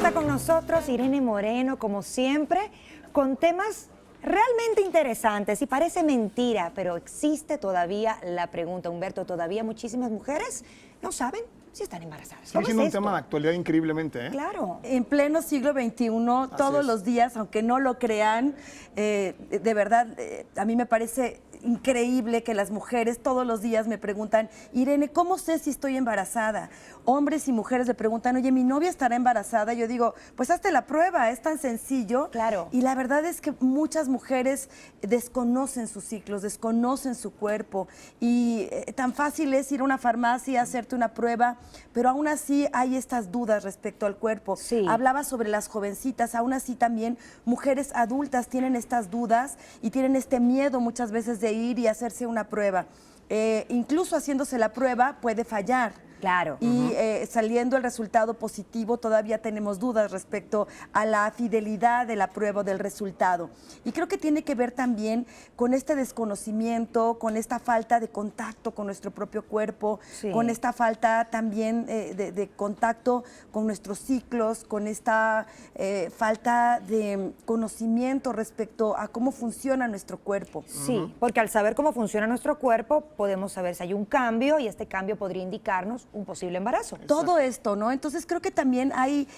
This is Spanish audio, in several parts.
está con nosotros Irene Moreno, como siempre, con temas realmente interesantes. Y parece mentira, pero existe todavía la pregunta, Humberto, todavía muchísimas mujeres no saben si están embarazadas. Sigue siendo un tema de actualidad increíblemente, ¿eh? Claro. En pleno siglo XXI, todos los días, aunque no lo crean, de verdad, a mí me parece increíble que las mujeres todos los días me preguntan, Irene, ¿cómo sé si estoy embarazada? Hombres y mujeres me preguntan, oye, ¿mi novia estará embarazada? Yo digo, pues hazte la prueba, es tan sencillo. Claro. Y la verdad es que muchas mujeres desconocen sus ciclos, desconocen su cuerpo. Y tan fácil es ir a una farmacia, hacerte una prueba, pero aún así hay estas dudas respecto al cuerpo. Sí. Hablaba sobre las jovencitas, aún así también mujeres adultas tienen estas dudas y tienen este miedo muchas veces de ir y hacerse una prueba. Incluso haciéndose la prueba puede fallar. Claro. Y saliendo el resultado positivo, todavía tenemos dudas respecto a la fidelidad de la prueba o del resultado. Y creo que tiene que ver también con este desconocimiento, con esta falta de contacto con nuestro propio cuerpo, Sí. con esta falta también de contacto con nuestros ciclos, con esta falta de conocimiento respecto a cómo funciona nuestro cuerpo. Sí, porque al saber cómo funciona nuestro cuerpo, podemos saber si hay un cambio y este cambio podría indicarnos un posible embarazo. Todo esto, ¿no? Entonces creo que también hay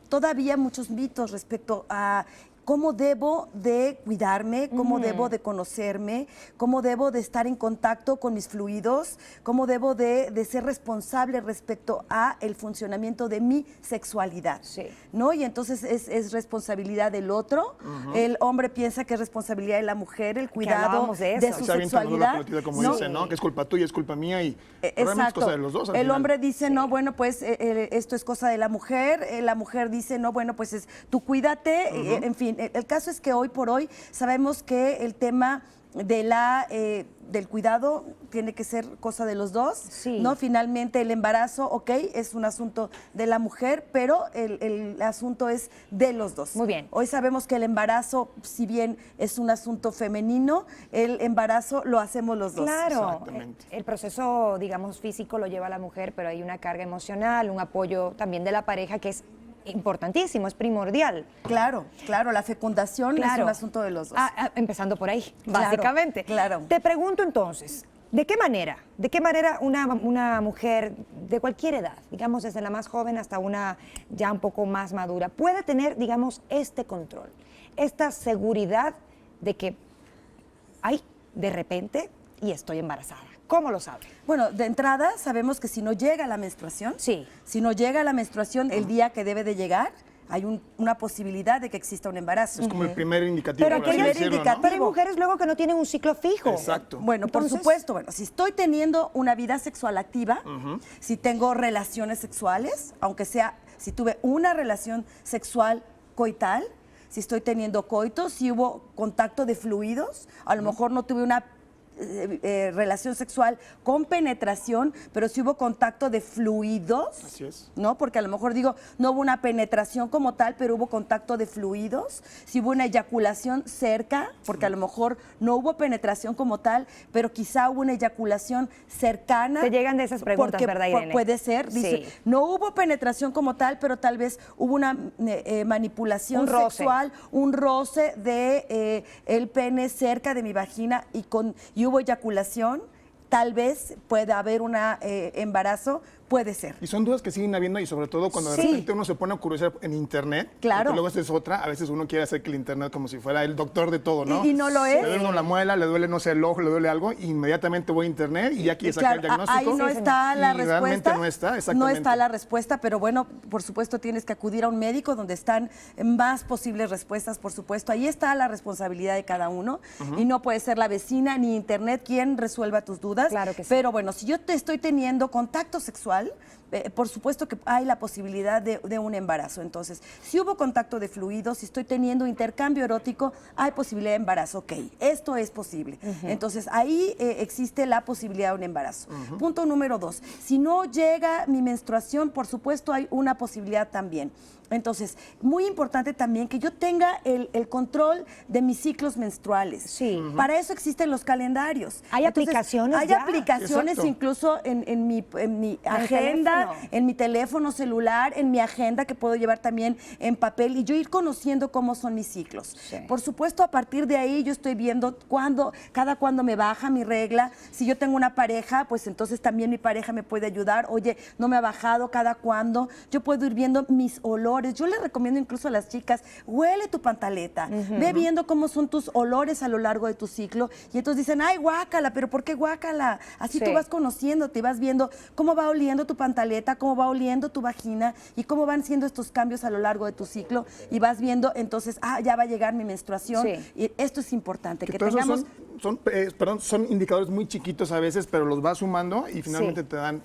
todavía muchos mitos respecto a cómo debo de cuidarme, cómo debo de conocerme, cómo debo de estar en contacto con mis fluidos, cómo debo de ser responsable respecto a el funcionamiento de mi sexualidad, Sí. ¿no? Y entonces es responsabilidad del otro. El hombre piensa que es responsabilidad de la mujer, el cuidado hablábamos de eso. su Se avientan la sexualidad. pelotita, como ¿no? dicen, ¿no? Que es culpa tuya, es culpa mía y realmente es cosa de los dos. Al El final. hombre dice, no, bueno, pues esto es cosa de la mujer dice, no, bueno, pues es tú cuídate, en fin. El caso es que hoy por hoy sabemos que el tema de del cuidado tiene que ser cosa de los dos, Sí. ¿no? Finalmente el embarazo, ok, es un asunto de la mujer, pero el asunto es de los dos. Muy bien. Hoy sabemos que el embarazo, si bien es un asunto femenino, el embarazo lo hacemos los dos. Claro, Exactamente. el proceso, digamos, físico lo lleva la mujer, pero hay una carga emocional, un apoyo también de la pareja que es importantísimo, es primordial. Claro, la fecundación es Claro. un asunto de los dos. Empezando por ahí, Claro, básicamente. claro. Te pregunto entonces, ¿de qué manera una mujer de cualquier edad, digamos desde la más joven hasta una ya un poco más madura, puede tener, digamos, este control, esta seguridad de que, ay, de repente, y estoy embarazada? ¿Cómo lo sabe? Bueno, de entrada sabemos que si no llega la menstruación, Sí. si no llega la menstruación el día que debe de llegar, hay una posibilidad de que exista un embarazo. Es como el primer indicativo. Pero por así aquello decirlo, ¿no? Pero hay mujeres luego que no tienen un ciclo fijo. Exacto. Bueno, Entonces, por supuesto, bueno, si estoy teniendo una vida sexual activa, si tengo relaciones sexuales, aunque sea, si tuve una relación sexual coital, si estoy teniendo coito, si hubo contacto de fluidos, a lo mejor no tuve una relación sexual con penetración, pero si hubo contacto de fluidos, Así es. ¿no? Porque a lo mejor digo, no hubo una penetración como tal, pero hubo contacto de fluidos, si hubo una eyaculación cerca, porque a lo mejor no hubo penetración como tal, pero quizá hubo una eyaculación cercana. Te llegan de esas preguntas, porque ¿verdad, Irene? Puede ser, dice, Sí. no hubo penetración como tal, pero tal vez hubo una manipulación Un roce. sexual, un roce de el pene cerca de mi vagina y hubo eyaculación, tal vez pueda haber un embarazo, puede ser. Y son dudas que siguen habiendo y sobre todo cuando de Sí. repente uno se pone a curiosear en internet. Claro. Porque luego esta es otra. A veces uno quiere hacer que el internet como si fuera el doctor de todo, ¿no? Y no lo es. Le duele uno la muela, le duele, no sé, el ojo, le duele algo. Y inmediatamente voy a internet y ya quiere sacar el Claro, diagnóstico. ahí no está la y realmente respuesta. no está, No exactamente. está la respuesta, pero bueno, por supuesto tienes que acudir a un médico donde están más posibles respuestas, por supuesto. Ahí está la responsabilidad de cada uno y no puede ser la vecina ni internet quien resuelva tus dudas. Claro que sí. Pero bueno, si yo te estoy teniendo contacto sexual, por supuesto que hay la posibilidad de un embarazo. Entonces, si hubo contacto de fluidos, si estoy teniendo intercambio erótico, hay posibilidad de embarazo. Ok, esto es posible. Entonces, ahí existe la posibilidad de un embarazo. Punto número 2. Si no llega mi menstruación, por supuesto, hay una posibilidad también. Entonces, muy importante también que yo tenga el control de mis ciclos menstruales. Sí. Para eso existen los calendarios. ¿Hay Entonces, aplicaciones Hay ya? aplicaciones Exacto. incluso en mi agenda agenda, teléfono. en mi teléfono celular, en mi agenda que puedo llevar también en papel y yo ir conociendo cómo son mis ciclos. Sí. Por supuesto, a partir de ahí yo estoy viendo cada cuándo me baja mi regla. Si yo tengo una pareja, pues entonces también mi pareja me puede ayudar. Oye, no me ha bajado, cada cuándo. Yo puedo ir viendo mis olores. Yo les recomiendo incluso a las chicas, huele tu pantaleta, ve viendo cómo son tus olores a lo largo de tu ciclo. Y entonces dicen, ay, guácala, pero ¿por qué guácala? Así Sí. tú vas conociéndote y vas viendo cómo va oliendo tu pantaleta, cómo va oliendo tu vagina y cómo van siendo estos cambios a lo largo de tu ciclo. Y vas viendo, entonces, ya va a llegar mi menstruación. Sí. Y esto es importante, que todos esos tengamos... son indicadores muy chiquitos a veces, pero los vas sumando y finalmente Sí. te dan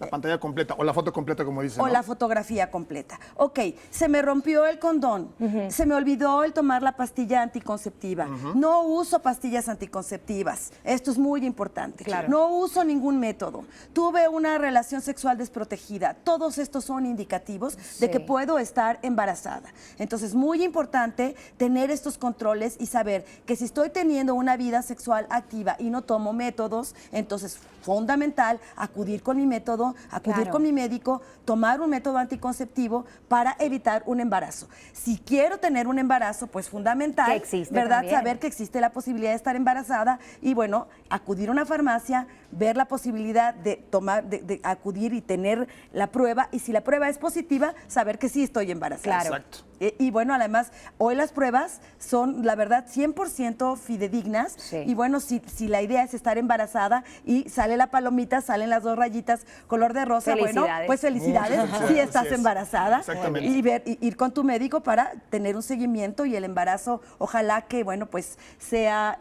la pantalla completa o la foto completa, como dicen. O ¿no? la fotografía completa. Ok, se me rompió el condón, se me olvidó el tomar la pastilla anticonceptiva. No uso pastillas anticonceptivas. Esto es muy importante. Claro. No uso ningún método. Tuve una relación sexual desprotegida. Todos estos son indicativos de que Sí. puedo estar embarazada. Entonces, muy importante tener estos controles y saber que si estoy teniendo una vida sexual activa y no tomo métodos, entonces fundamental acudir con mi método, acudir Claro. con mi médico, tomar un método anticonceptivo para evitar un embarazo. Si quiero tener un embarazo, pues fundamental, Que existe ¿verdad? también. Saber que existe la posibilidad de estar embarazada y bueno, acudir a una farmacia, ver la posibilidad de tomar, de acudir y tener la prueba y si la prueba es positiva, saber que sí estoy embarazada. Claro. Exacto. Y bueno, además, hoy las pruebas son, la verdad, 100% fidedignas. Sí. Y bueno, si la idea es estar embarazada y sale la palomita, salen las 2 rayitas color de rosa, bueno, Felicidades. pues felicidades, Muchas si felicidades, estás así es. embarazada. Exactamente. Y ir con tu médico para tener un seguimiento y el embarazo, ojalá que, bueno, pues sea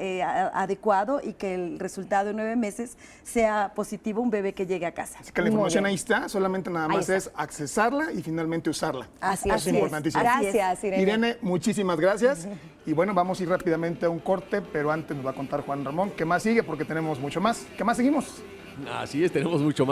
adecuado y que el resultado de 9 meses sea positivo, un bebé que llegue a casa. Así que la Muy información bien. ahí está, solamente nada Ahí más está. es accesarla y finalmente usarla. Así Eso es. es importantísimo. Gracias, Irene. Irene, muchísimas gracias. Y bueno, vamos a ir rápidamente a un corte, pero antes nos va a contar Juan Ramón qué más sigue, porque tenemos mucho más. ¿Qué más seguimos? Así es, tenemos mucho más.